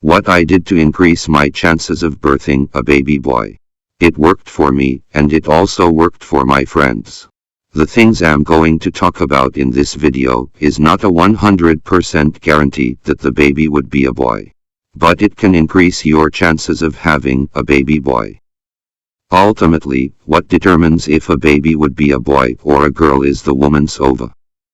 What I did to increase my chances of birthing a baby boy. It worked for me, and it also worked for my friends. The things I'm going to talk about in this video is not a 100% guarantee that the baby would be a boy. But it can increase your chances of having a baby boy. Ultimately, what determines if a baby would be a boy or a girl is the woman's ova.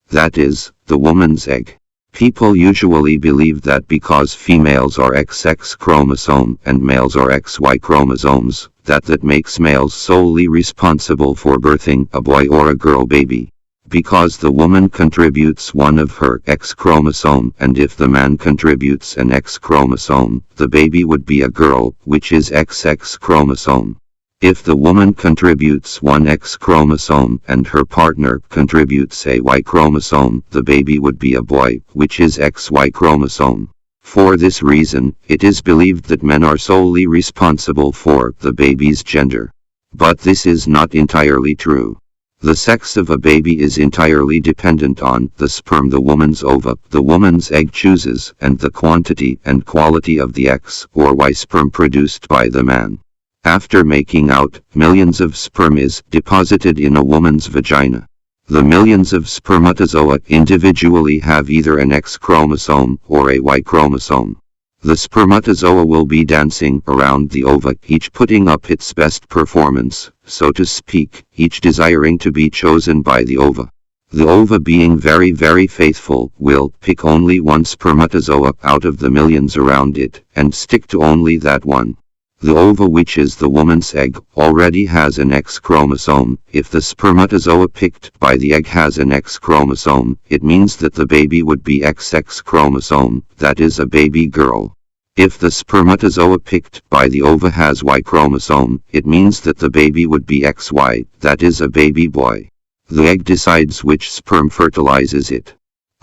That is, the woman's egg. People usually believe that because females are XX chromosome and males are XY chromosomes, that makes males solely responsible for birthing a boy or a girl baby. Because the woman contributes one of her X chromosome, and if the man contributes an X chromosome, the baby would be a girl, which is XX chromosome. If the woman contributes one X chromosome and her partner contributes a Y chromosome, the baby would be a boy, which is XY chromosome. For this reason, it is believed that men are solely responsible for the baby's gender. But this is not entirely true. The sex of a baby is entirely dependent on the sperm the woman's ova, the woman's egg chooses, and the quantity and quality of the X or Y sperm produced by the man. After making out, millions of sperm is deposited in a woman's vagina. The millions of spermatozoa individually have either an X chromosome or a Y chromosome. The spermatozoa will be dancing around the ova, each putting up its best performance, so to speak, each desiring to be chosen by the ova. The ova, being very, very faithful, will pick only one spermatozoa out of the millions around it, and stick to only that one. The ova, which is the woman's egg, already has an X chromosome. If the spermatozoa picked by the egg has an X chromosome, it means that the baby would be XX chromosome, that is a baby girl. If the spermatozoa picked by the ova has Y chromosome, it means that the baby would be XY, that is a baby boy. The egg decides which sperm fertilizes it.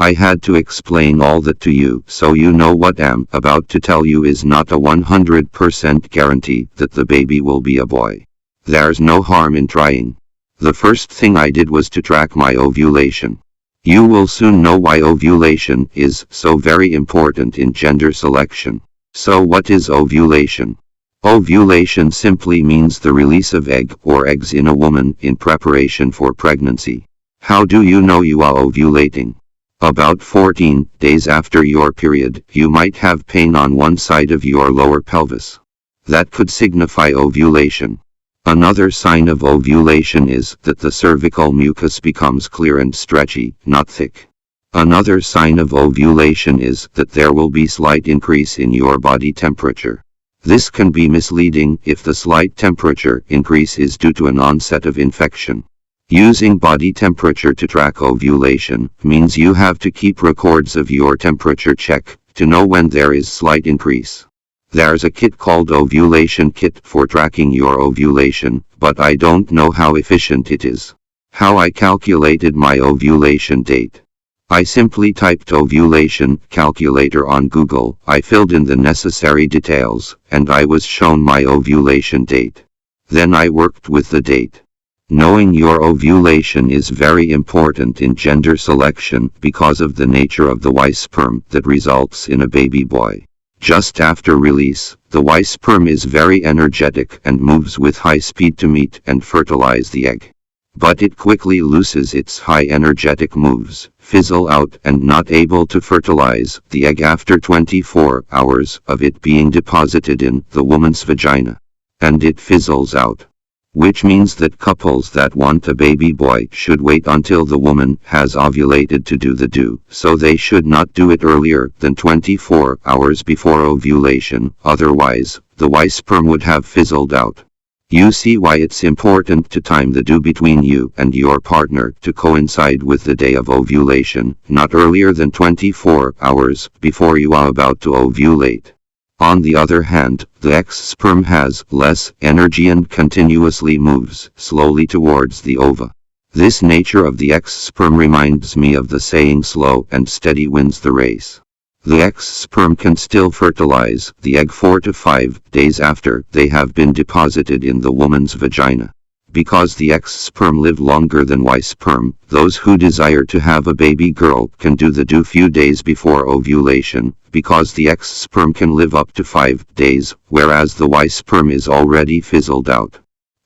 I had to explain all that to you so you know what I'm about to tell you is not a 100% guarantee that the baby will be a boy. There's no harm in trying. The first thing I did was to track my ovulation. You will soon know why ovulation is so very important in gender selection. So what is ovulation? Ovulation simply means the release of egg or eggs in a woman in preparation for pregnancy. How do you know you are ovulating? About 14 days after your period, you might have pain on one side of your lower pelvis. That could signify ovulation. Another sign of ovulation is that the cervical mucus becomes clear and stretchy, not thick. Another sign of ovulation is that there will be slight increase in your body temperature. This can be misleading if the slight temperature increase is due to an onset of infection. Using body temperature to track ovulation means you have to keep records of your temperature check to know when there is slight increase. There's a kit called Ovulation Kit for tracking your ovulation, but I don't know how efficient it is. How I calculated my ovulation date. I simply typed ovulation calculator on Google, I filled in the necessary details, and I was shown my ovulation date. Then I worked with the date. Knowing your ovulation is very important in gender selection because of the nature of the Y sperm that results in a baby boy. Just after release, the Y sperm is very energetic and moves with high speed to meet and fertilize the egg. But it quickly loses its high energetic moves, fizzle out and not able to fertilize the egg after 24 hours of it being deposited in the woman's vagina. And it fizzles out. Which means that couples that want a baby boy should wait until the woman has ovulated to do the do, so they should not do it earlier than 24 hours before ovulation, otherwise, the Y sperm would have fizzled out. You see why it's important to time the do between you and your partner to coincide with the day of ovulation, not earlier than 24 hours before you are about to ovulate. On the other hand, the X sperm has less energy and continuously moves slowly towards the ova. This nature of the X sperm reminds me of the saying slow and steady wins the race. The X sperm can still fertilize the egg 4 to 5 days after they have been deposited in the woman's vagina. Because the X sperm live longer than Y sperm, those who desire to have a baby girl can do few days before ovulation, because the X sperm can live up to 5 days, whereas the Y sperm is already fizzled out.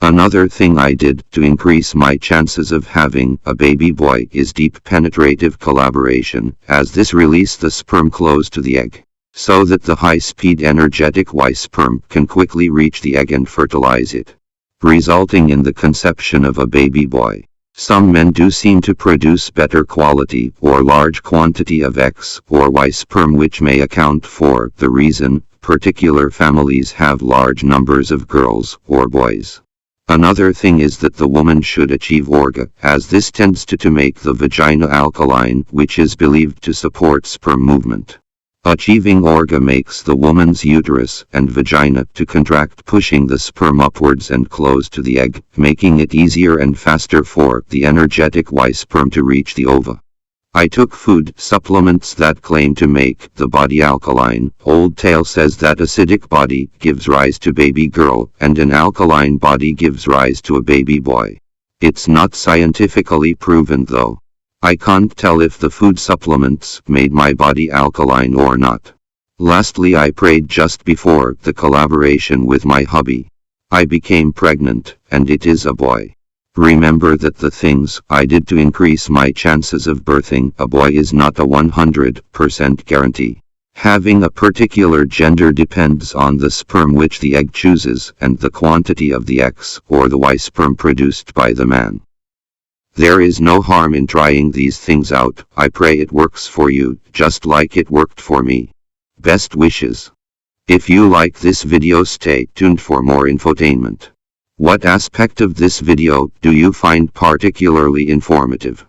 Another thing I did to increase my chances of having a baby boy is deep penetrative collaboration, as this releases the sperm close to the egg, so that the high-speed energetic Y sperm can quickly reach the egg and fertilize it, resulting in the conception of a baby boy. Some men do seem to produce better quality or large quantity of X or Y sperm, which may account for the reason particular families have large numbers of girls or boys. Another thing is that the woman should achieve orga, as this tends to make the vagina alkaline, which is believed to support sperm movement. Achieving orga makes the woman's uterus and vagina to contract, pushing the sperm upwards and close to the egg, making it easier and faster for the energetic Y sperm to reach the ova. I took food supplements that claim to make the body alkaline. Old tale says that acidic body gives rise to baby girl, and an alkaline body gives rise to a baby boy. It's not scientifically proven though. I can't tell if the food supplements made my body alkaline or not. Lastly, I prayed just before the collaboration with my hubby. I became pregnant, and it is a boy. Remember that the things I did to increase my chances of birthing a boy is not a 100% guarantee. Having a particular gender depends on the sperm which the egg chooses and the quantity of the X or the Y sperm produced by the man. There is no harm in trying these things out. I pray it works for you, just like it worked for me. Best wishes. If you like this video, stay tuned for more infotainment. What aspect of this video do you find particularly informative?